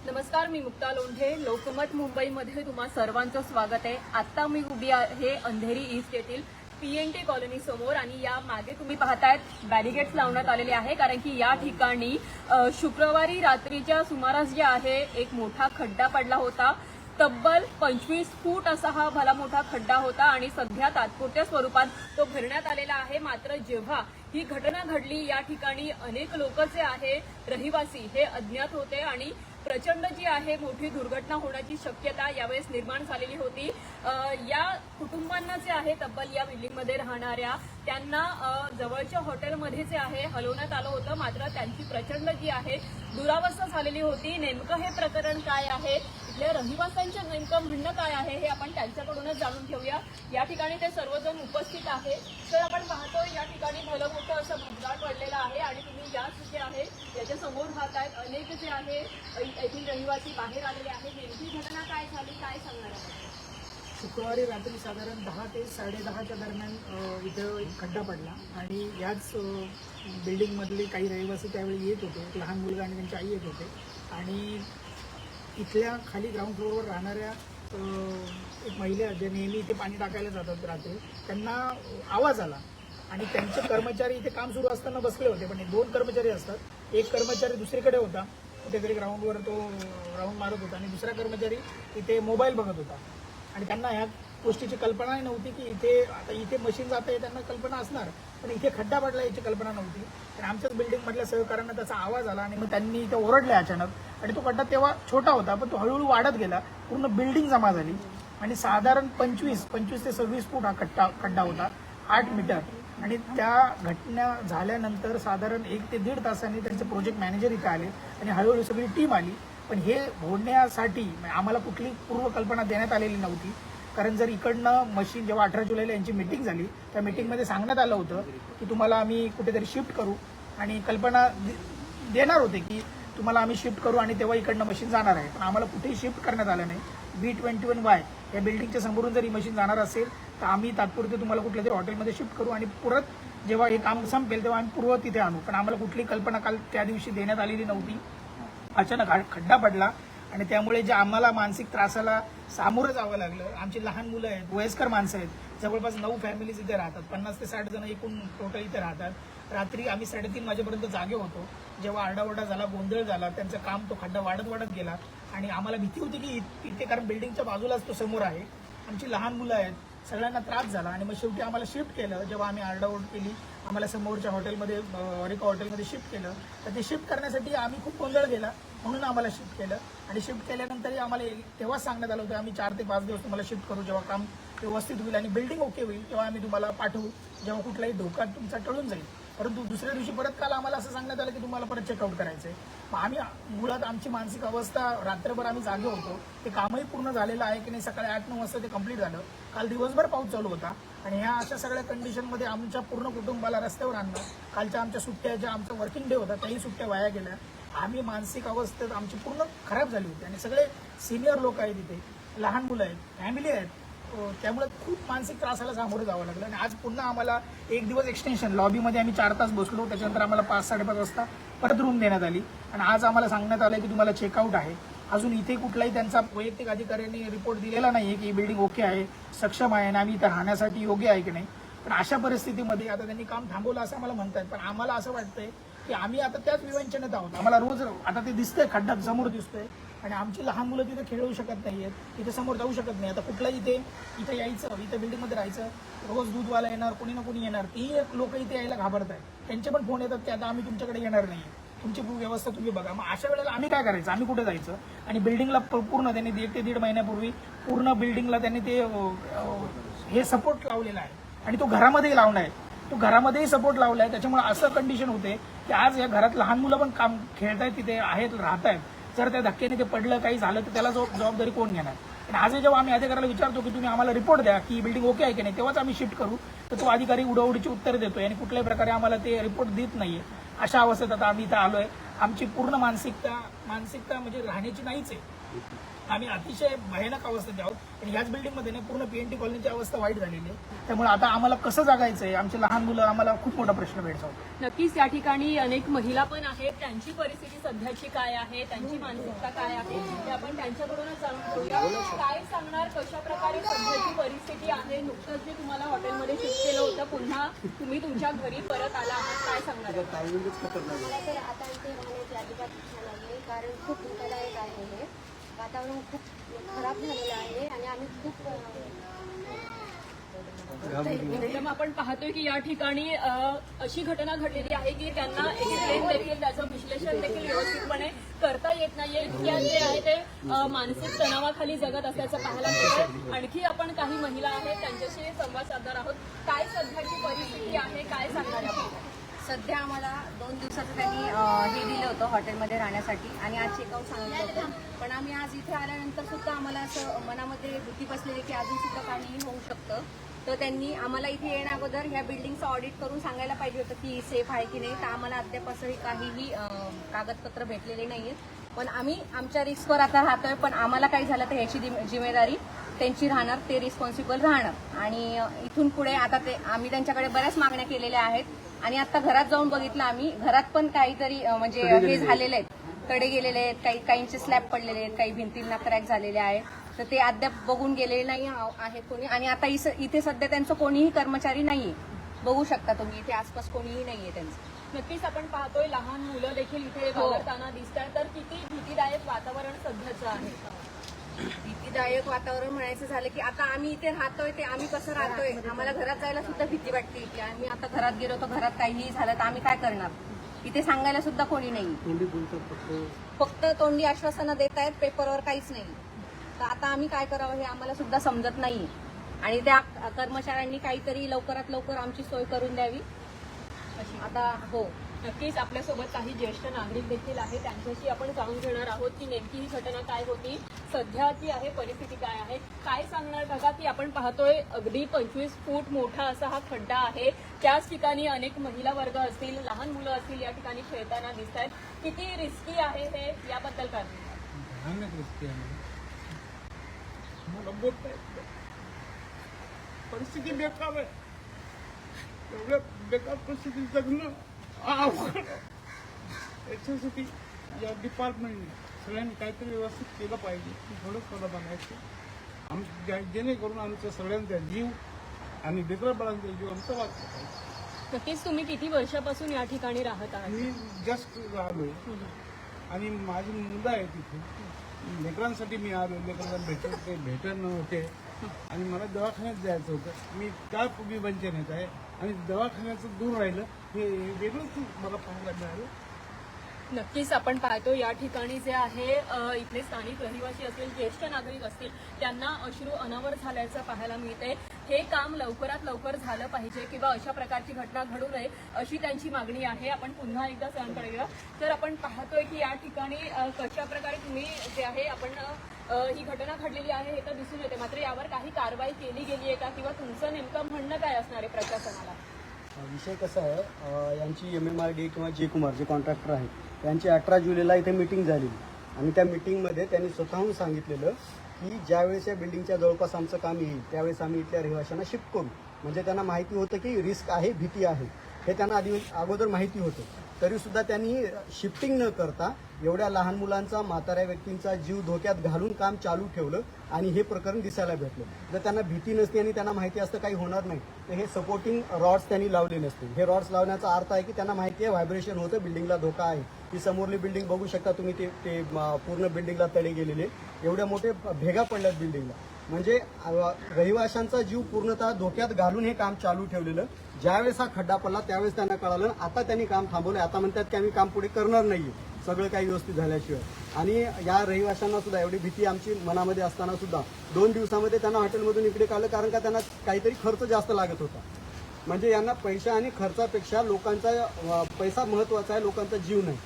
नमस्कार, मी मुक्ता लोंढे. लोकमत मुंबईमध्ये तुम्हा सर्वांचं स्वागत आहे. आता मी उभी आहे अंधेरी ईस्ट येथील PNT कॉलनी समोर आणि या मागे तुम्ही पाहतायत बॅरिगेट्स लावण्यात आलेले आहे, कारण की या ठिकाणी शुक्रवारी रात्रीच्या सुमारास जे आहे एक मोठा खड्डा पडला होता. तब्बल 25 फूट असा हा भला मोठा खड्डा होता आणि सध्या तात्पुरत्या स्वरूपात तो भरण्यात आलेला आहे. मात्र जेव्हा ही घटना घडली या ठिकाणी अनेक लोक जे आहे रहिवासी हे अज्ञात होते आणि प्रचंड जी आहे मोठी दुर्घटना होण्याची शक्यता यावेळेस निर्माण झालेली होती. या कुटुंबांना जे आहे तब्बल या बिल्डिंगमध्ये राहणाऱ्या त्यांना जवळच्या हॉटेलमध्ये जे आहे हलवण्यात आलं होतं. मात्र त्यांची प्रचंड जी आहे दुरावस्था झालेली होती. नेमकं हे प्रकरण काय आहे, इथल्या रहिवाशांचं नेमकं म्हणणं काय आहे हे आपण त्यांच्याकडूनच जाणून घेऊया. या ठिकाणी ते सर्वजण उपस्थित आहे. तर आपण पाहतोय या ठिकाणी भलं मोठं असं भुगाट पडलेलं आहे आणि तुम्ही या जे आहे याच्या समोर पाहतायत अनेक जे आहे येथील रहिवासी बाहेर आलेले आहेत. नेमकी घटना काय झाली, काय सांगणार आहे? शुक्रवारी रात्री साधारण 10 ते 10:30च्या दरम्यान इथं एक खड्डा पडला आणि याच बिल्डिंगमधले काही रहिवासी त्यावेळी येत होते. एक लहान मुलगा आणि त्यांची आई येत होते आणि इथल्या खाली ग्राउंड फ्लोअरवर राहणाऱ्या एक महिला ज्या नेहमी इथे पाणी टाकायला जातात रात्री, त्यांना आवाज आला आणि त्यांचे कर्मचारी इथे काम सुरू असताना बसले होते. पण 2 कर्मचारी असतात. एक कर्मचारी दुसरीकडे होता, कुठेतरी ग्राउंडवर तो राऊंड मारत होता आणि दुसरा कर्मचारी इथे मोबाईल बघत होता. आणि त्यांना ह्या गोष्टीची कल्पनाही नव्हती की इथे मशीन जात आहे, त्यांना कल्पना असणार, पण इथे खड्डा पडला याची कल्पना नव्हती. आणि आमच्याच बिल्डिंगमधल्या सहकाऱ्यांना त्याचा आवाज आला आणि मग त्यांनी इथे ओरडले अचानक. आणि तो खड्डा तेव्हा छोटा होता, पण तो हळूहळू वाढत गेला, पूर्ण बिल्डिंग जमा झाली आणि साधारण 25 ते 26 फूट हा खड्डा होता, 8 मीटर. आणि त्या घटना झाल्यानंतर साधारण 1 ते 1.5 तासांनी त्यांचे प्रोजेक्ट मॅनेजर इथे आले आणि हळूहळू सगळी टीम आली. पण हे होण्यासाठी आम्हाला कुठली पूर्वकल्पना देण्यात आलेली नव्हती. कारण जर इकडनं मशीन जेव्हा 18 जुलैला यांची मीटिंग झाली, त्या मीटिंगमध्ये सांगण्यात आलं होतं की तुम्हाला आम्ही कुठेतरी शिफ्ट करू आणि कल्पना देणार होते की तुम्हाला आम्ही शिफ्ट करू आणि तेव्हा इकडनं मशीन जाणार आहे. पण आम्हाला कुठेही शिफ्ट करण्यात आलं नाही. B21Y या बिल्डिंगच्या समोरून जर ही मशीन जाणार असेल तर आम्ही तात्पुरते तुम्हाला कुठल्या तरी हॉटेलमध्ये शिफ्ट करू आणि परत जेव्हा हे काम संपेल तेव्हा आम्ही पूर्व तिथे आणू. पण आम्हाला कुठली कल्पना काल त्या दिवशी देण्यात आलेली नव्हती. अचानक खड्डा पडला आणि त्यामुळे जे आम्हाला मानसिक त्रासाला सामोरं जावं लागलं. आमची लहान मुलं आहेत, वयस्कर माणसं आहेत, जवळपास 9 फॅमिलीज इथे राहतात, 50 ते 60 जण एकूण टोटल इथे राहतात. रात्री आम्ही 3:30 वाजेपर्यंत जागे होतो. जेव्हा आरडाओरडा झाला, गोंधळ झाला, त्यांचं काम तो खड्डा वाढत गेला आणि आम्हाला भीती होती की इथे, कारण बिल्डिंगच्या बाजूलाच तो समोर आहे, आमची लहान मुलं आहेत, सगळ्यांना त्रास झाला. आणि मग शेवटी आम्हाला शिफ्ट केलं. जेव्हा आम्ही आरडाओरड केली, आम्हाला समोरच्या हॉटेलमध्ये ऑरिका हॉटेलमध्ये शिफ्ट केलं. तर ते शिफ्ट करण्यासाठी आम्ही खूप गोंधळ गेला, म्हणून आम्हाला शिफ्ट केलं. आणि शिफ्ट केल्यानंतरही आम्हाला तेव्हाच सांगण्यात आलं होतं आम्ही 4 ते 5 दिवस तुम्हाला शिफ्ट करू, जेव्हा काम व्यवस्थित होईल आणि बिल्डिंग ओके होईल तेव्हा आम्ही तुम्हाला पाठवू, जेव्हा कुठलाही धोका तुमचा टळून जाईल. परंतु दुसऱ्या दिवशी परत काल आम्हाला असं सांगण्यात आलं की तुम्हाला परत चेकआउट करायचं आहे. मग आम्ही मुळात आमची मानसिक अवस्था, रात्रभर आम्ही जागे होतो. ते कामही पूर्ण झालेलं आहे की नाही, सकाळी 8-9 वाजता ते कंप्लीट झालं. काल दिवसभर पाऊस चालू होता आणि ह्या अशा सगळ्या कंडिशनमध्ये आमच्या पूर्ण कुटुंबाला रस्त्यावर आणलं. कालच्या आमच्या सुट्ट्या, ज्या आमचा वर्किंग डे होता त्याही सुट्ट्या वाया गेल्या. आम्ही मानसिक अवस्थेत आमची पूर्ण खराब झाली होती आणि सगळे सिनियर लोक आहेत इथे, लहान मुलं आहेत, फॅमिली आहेत. त्यामुळे खूप मानसिक त्रासाला सामोरं जावं लागलं. आणि आज पुन्हा आम्हाला 1 दिवस एक्सटेन्शन, लॉबीमध्ये आम्ही 4 तास बसलो, त्याच्यानंतर आम्हाला 5-5:30 वाजता परत रूम देण्यात आली आणि आज आम्हाला सांगण्यात आलं की तुम्हाला चेकआउट आहे. अजून इथे कुठलाही त्यांचा वैयक्तिक अधिकाऱ्यांनी रिपोर्ट दिलेला नाही आहे की ही बिल्डिंग ओके आहे, सक्षम आहे आणि आम्ही इथं राहण्यासाठी योग्य आहे की नाही. पण अशा परिस्थितीमध्ये आता त्यांनी काम थांबवलं असं आम्हाला म्हणतात. पण आम्हाला असं वाटतंय की आम्ही आता त्याच विवंचनेत आहोत. आम्हाला रोज आता ते दिसतंय, खड्डा समोर दिसतोय आणि आमची लहान मुलं तिथे खेळू शकत नाही आहेत, तिथे समोर जाऊ शकत नाही. आता कुठलाही इथे यायचं, इथे बिल्डिंगमध्ये राहायचं, रोज दूधवाला येणार, कोणी ना कोणी येणार, तीही लोक इथे यायला घाबरत आहेत. त्यांचे पण फोन येतात की आता आम्ही तुमच्याकडे येणार नाही, तुमची व्यवस्था तुम्ही बघा. मग अशा वेळेला आम्ही काय करायचं, आम्ही कुठे जायचं? आणि बिल्डिंगला पूर्ण त्यांनी 1 ते 1.5 महिन्यापूर्वी पूर्ण बिल्डिंगला त्यांनी ते हे सपोर्ट लावलेला आहे आणि तो घरामध्येही लावला आहे, तो घरामध्येही सपोर्ट लावला आहे. त्याच्यामुळे असं कंडिशन होते की आज या घरात लहान मुलं पण काम खेळतायत, तिथे आहेत, राहत आहेत. जर त्या धक्क्याने ते पडलं, काही झालं तर त्याला जबाबदारी कोण घेणार? आणि आजही जेव्हा आम्ही अधिकाऱ्याला विचारतो की तुम्ही आम्हाला रिपोर्ट द्या की बिल्डिंग ओके आहे की नाही, तेव्हाच आम्ही शिफ्ट करू, तर तो अधिकारी उडवडीची उत्तर देतोय आणि कुठल्याही प्रकारे आम्हाला ते रिपोर्ट देत नाहीये. अशा अवस्थेत आता आम्ही इथं आलोय. आमची पूर्ण मानसिकता म्हणजे राहण्याची नाहीच आहे. आम्ही अतिशय भयानक अवस्थेत आहोत. पण याच बिल्डिंगमध्ये ना पूर्ण पीएनटी कॉलनीची अवस्था वाईट झालेली आहे. त्यामुळे आता आम्हाला कसं जगायचं आहे, आमचे लहान मुलं, आम्हाला खूप मोठा प्रश्न भेडसावतो. नक्कीच या ठिकाणी अनेक महिला पण आहेत, त्यांची परिस्थिती सध्याची काय आहे, त्यांची मानसिकता काय आहे ते आपण त्यांच्याकडूनच जाणून घेऊया. काय सांगणार, कशा प्रकारे सध्याची परिस्थिती आहे? नुकतंच जे तुम्हाला हॉटेलमध्ये शिफ्ट केलं होतं, पुन्हा तुम्ही तुमच्या घरी परत आला आहात, काय सांगणार? मला तर आता इथे राहण्याची अजिबात इच्छा नाही आहे, कारण खूप धोकादायक आहे. हे वातावरण खूप खराब झालेलं आहे आणि आम्ही खूप एकदम आपण पाहतोय की या ठिकाणी अशी घटना घडलेली आहे की त्यांना एक्सप्लेन देखील, त्याचं विश्लेषण देखील व्यवस्थितपणे करता येत नाहीये. इतक्या जे आहे ते मानसिक तणावाखाली जगत असल्याचं पाहायला मिळतंय. आणखी आपण काही महिला आहेत त्यांच्याशी संवाद साधणार आहोत. काय सध्याची परिस्थिती आहे, काय सांगणार आपण? सध्या आम्हाला 2 दिवसाचं त्यांनी हे दिलं होतं हॉटेलमध्ये राहण्यासाठी आणि आज चेकआउट सांगितलं होतं. पण आम्ही आज इथे आल्यानंतर सुद्धा आम्हाला असं मनामध्ये भीती बसलेली की अजून सुद्धा काहीही होऊ शकतं. तर त्यांनी आम्हाला इथे येण्या अगोदर ह्या बिल्डिंगचं ऑडिट करून सांगायला पाहिजे होतं की सेफ आहे की नाही. तर आम्हाला अद्याप असंही काहीही कागदपत्र भेटलेले नाही आहेत. पण आम्ही आमच्या रिस्कवर आता राहतोय. पण आम्हाला काही झालं तर ह्याची जिम्मेदारी त्यांची राहणार, ते रिस्पॉन्सिबल राहणार. आणि इथून पुढे आता ते आम्ही त्यांच्याकडे बऱ्याच मागण्या केलेल्या आहेत आणि आता घरात जाऊन बघितलं आम्ही, घरात पण काहीतरी म्हणजे हे झालेले आहेत, कडे गेलेले आहेत, काहींचे स्लॅब पडलेले आहेत, काही भिंतींना क्रॅक झालेले आहे. तर ते अद्याप बघून गेलेले नाही आहे कोणी. आणि आता इथे सध्या त्यांचं कोणीही कर्मचारी नाहीये. बघू शकता तुम्ही, इथे आसपास कोणीही नाहीये त्यांचं. नक्कीच आपण पाहतोय लहान मुलं देखील इथे वावरताना दिसतात. तर किती भीतीदायक वातावरण सध्याचं आहे? भीतीदायक वातावरण म्हणायचं झालं की आता आम्ही इथे राहतोय ते आम्ही कसं राहतोय, आम्हाला घरात जायला सुद्धा भीती वाटते. इथे आम्ही आता घरात गेलो तर घरात काहीही झालं तर आम्ही काय करणार? इथे सांगायला सुद्धा कोणी नाही. फक्त तोंडी आश्वासनं देत आहेत, पेपरवर काहीच नाही. तर आता आम्ही काय करावं हे आम्हाला सुद्धा समजत नाही. आणि त्या कर्मचाऱ्यांनी काहीतरी लवकरात लवकर आमची सोय करून द्यावी आता. हो, नक्कीच आपल्यासोबत काही ज्येष्ठ नागरिक देखील आहे, त्यांच्याशी आपण जाणून घेणार आहोत की नेमकी ही घटना काय होती, सध्याची आहे परिस्थिती काय आहे. काय सांगणार बघा की आपण पाहतोय अगदी 25 फूट मोठा असा हा खड्डा आहे. त्याच ठिकाणी अनेक महिला वर्ग असतील, लहान मुलं असतील या ठिकाणी खेळताना दिसत आहेत. किती रिस्की आहे हे, याबद्दल काय? भयानक रिस्की आहे. मला बोलता येत नाही. परिस्थिती बेकार आहे. एवढ्या बेकार परिस्थितीत जगणं अवघड आहे. याच्यासाठी या डिपार्टमेंटने सगळ्यांनी काहीतरी व्यवस्थित केलं पाहिजे. थोडं थोडं बनायचं जेणेकरून आमच्या सगळ्यांचा जीव आणि लेकराबाळांचा जीव आमचा वाचला पाहिजे. नक्कीच तुम्ही किती वर्षापासून या ठिकाणी राहत आहात? मी जस्ट आलोय आणि माझी मुलं आहे तिथे. लेकरांसाठी मी आलो. लेकरांना भेटत नव्हते आणि मला दवाखान्यात जायचं होतं. मी त्यापूर्वी वंचन येत आहे आणि दवाखान्याचं दूर राहिलं हे वेगळंच मला पाहायला मिळालं. नक्कीच आपण पाहतो या ठिकाणी जे आहे इथले स्थानिक रहिवासी असतील, ज्येष्ठ नागरिक असतील, त्यांना अश्रू अनावर झाल्याचं पाहायला मिळते. हे काम लवकरात लवकर झालं पाहिजे किंवा अशा प्रकारची घटना घडू नये अशी त्यांची मागणी आहे. आपण पुन्हा एकदा सरांकडे गेलो तर आपण पाहतोय की या ठिकाणी कशा प्रकारे तुम्ही जे आहे आपण ही घटना घडलेली आहे हे तर दिसून येते, मात्र यावर काही कारवाई केली गेली आहे का किंवा तुमचं नेमकं म्हणणं काय असणार आहे प्रशासनाला? विषय कसा आहे, यांची MMRD किंवा जे कुमार जे कॉन्ट्रॅक्टर आहेत यांची 18 जुलैला इथे मीटिंग झालेली आणि त्या मीटिंगमध्ये त्यांनी स्वतःहून सांगितलेलं की ज्यावेळेस या बिल्डिंगच्या जवळपास आमचं काम येईल त्यावेळेस आम्ही इथल्या रहिवाशांना शिफ्ट करू. म्हणजे त्यांना माहिती होतं की रिस्क आहे, भीती आहे, हे त्यांना अगोदर माहिती होतं. तरीसुद्धा त्यांनी शिफ्टिंग न करता एवढ्या लहान मुलांचा, म्हाताऱ्या व्यक्तींचा जीव धोक्यात घालून काम चालू ठेवलं आणि हे प्रकरण दिसायला भेटलं. जर त्यांना भीती नसती आणि त्यांना माहिती असतं काही होणार नाही तर हे सपोर्टिंग रॉड्स त्यांनी लावले नसते. हे रॉड्स लावण्याचा अर्थ आहे की त्यांना माहिती आहे व्हायब्रेशन होतं, बिल्डिंगला धोका आहे. ही समोरली बिल्डिंग बघू शकता तुम्ही, ते पूर्ण बिल्डिंगला तडे गेलेले, एवढ्या मोठे भेगा पडल्यात बिल्डिंगला. म्हणजे रहिवाशांचा जीव पूर्णतः धोक्यात घालून हे काम चालू ठेवलेलं. ज्यावेळेस हा खड्डा पडला त्यावेळेस त्यांना कळालं. आता त्यांनी काम थांबवलं. आता म्हणतात की आम्ही काम पुढे करणार नाहीये सगळं काही व्यवस्थित झाल्याशिवाय. आणि या रहिवाशांना सुद्धा एवढी भीती आमची मनामध्ये असताना सुद्धा 2 दिवसामध्ये त्यांना हॉटेलमधून इकडे काढलं, कारण का त्यांना काहीतरी खर्च जास्त लागत होता. म्हणजे यांना पैसा आणि खर्चापेक्षा लोकांचा पैसा महत्वाचा आहे, लोकांचा जीव नाही.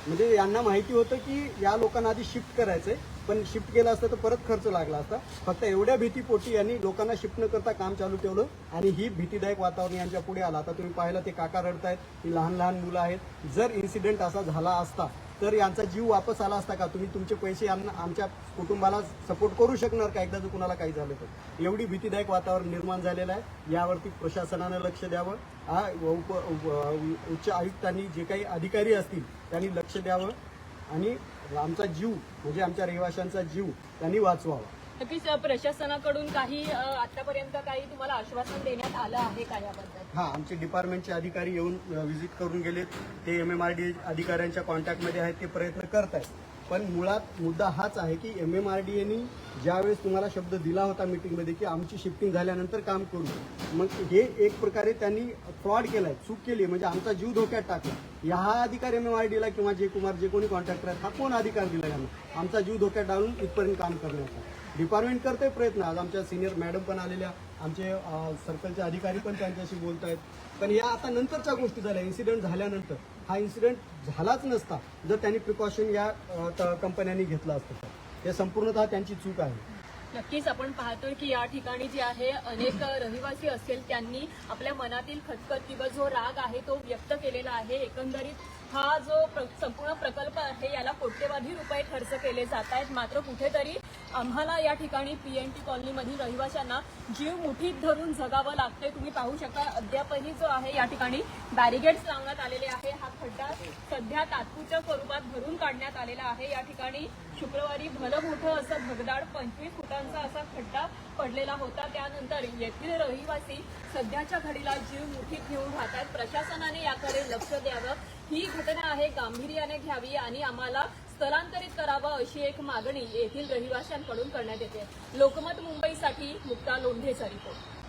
म्हणजे यांना माहिती होतं की या लोकांना आधी शिफ्ट करायचंय, पण शिफ्ट केलं असतं तर परत खर्च लागला असता. फक्त एवढ्या भीतीपोटी यांनी लोकांना शिफ्ट न करता काम चालू ठेवलं आणि ही भीतीदायक वातावरण यांच्या पुढे आलं. आता तुम्ही पाहिलं ते काका रडतायत, ही लहान लहान मुलं आहेत. जर इन्सिडेंट असा झाला असता तर यांचा जीव वापस आला असता का? तुम्ही तुमचे पैसे आमच्या कुटुंबाला सपोर्ट करू शकणार का एकदा जर कुणाला काही झालं तर? एवढी भीतीदायक वातावरण निर्माण झालेलं आहे. यावरती प्रशासनानं लक्ष द्यावं. उच्च आयुक्तांनी जे काही अधिकारी असतील त्यांनी लक्ष द्यावं आणि आमचा जीव म्हणजे आमच्या रहिवाशांचा जीव त्यांनी वाचवावा. नक्कीच प्रशासनाकडून काही आतापर्यंत काही तुम्हाला आश्वासन देण्यात आलं आहे का याबद्दल? हां, आमचे डिपार्टमेंटचे अधिकारी येऊन व्हिजिट करून गेलेत. ते MMRDA अधिकाऱ्यांच्या कॉन्टॅक्टमध्ये आहेत, ते प्रयत्न करत आहेत. पण मुळात मुद्दा हाच आहे की MMRDAनी ज्यावेळेस तुम्हाला शब्द दिला होता मीटिंगमध्ये की आमची शिफ्टिंग झाल्यानंतर काम करू, मग हे एक प्रकारे त्यांनी फ्रॉड केलाय, चूक केली, म्हणजे आमचा जीव धोक्यात टाकला. हा अधिकार MMRDAला किंवा जयकुमार जे कोणी कॉन्ट्रॅक्टर आहेत, हा कोण अधिकार दिला यांना आमचा जीव धोक्यात डाळून इथपर्यंत काम करण्याचा? डिपार्टमेंट करते प्रयत्न. आज आमच्या सिनियर मॅडम पण आलेल्या, आमचे सर्कलचे अधिकारी पण त्यांच्याशी बोलत आहेत. पण या आता नंतरच्या गोष्टी झाल्या, इन्सिडेंट झाल्यानंतर. हा इन्सिडेंट झालाच नसता जर त्यांनी प्रिकॉशन या कंपन्यांनी घेतलं असतं तर. हे संपूर्णतः त्यांची चूक आहे. नक्कीच आपण पाहतोय की या ठिकाणी जे आहे अनेक रहिवासी असेल त्यांनी आपल्या मनातील खटखट किंवा जो राग आहे तो व्यक्त केलेला आहे. एकंदरीत हा जो संपूर्ण प्रकल्प आहे याला कोट्यवधी रुपये खर्च केले जात आहेत. मात्र कुठेतरी आम्हाला या ठिकाणी PNT कॉलनीमधील रहिवाशांना जीव मुठीत धरून जगावं लागते. तुम्ही पाहू शकता अद्यापही जो आहे या ठिकाणी बॅरिगेड्स लावण्यात आलेले आहे. हा खड्डा सध्या तात्पुरत्या स्वरूपात भरून काढण्यात आलेला आहे. या ठिकाणी शुक्रवारी भलं मोठं असं भगदाड 25 फुटांचा असा खड्डा पडलेला होता. त्यानंतर येथील रहिवासी सध्याच्या घडीला जीव मुठीत घेऊन राहत आहेत. प्रशासनाने याकडे लक्ष द्यावं, ही घटना आहे गांभीर्याने घ्यावी आणि आम्हाला स्थलांतरित करावं अशी एक मागणी येथील रहिवाशांकडून करण्यात येते. लोकमत मुंबईसाठी मुक्ता लोंढेचा रिपोर्ट.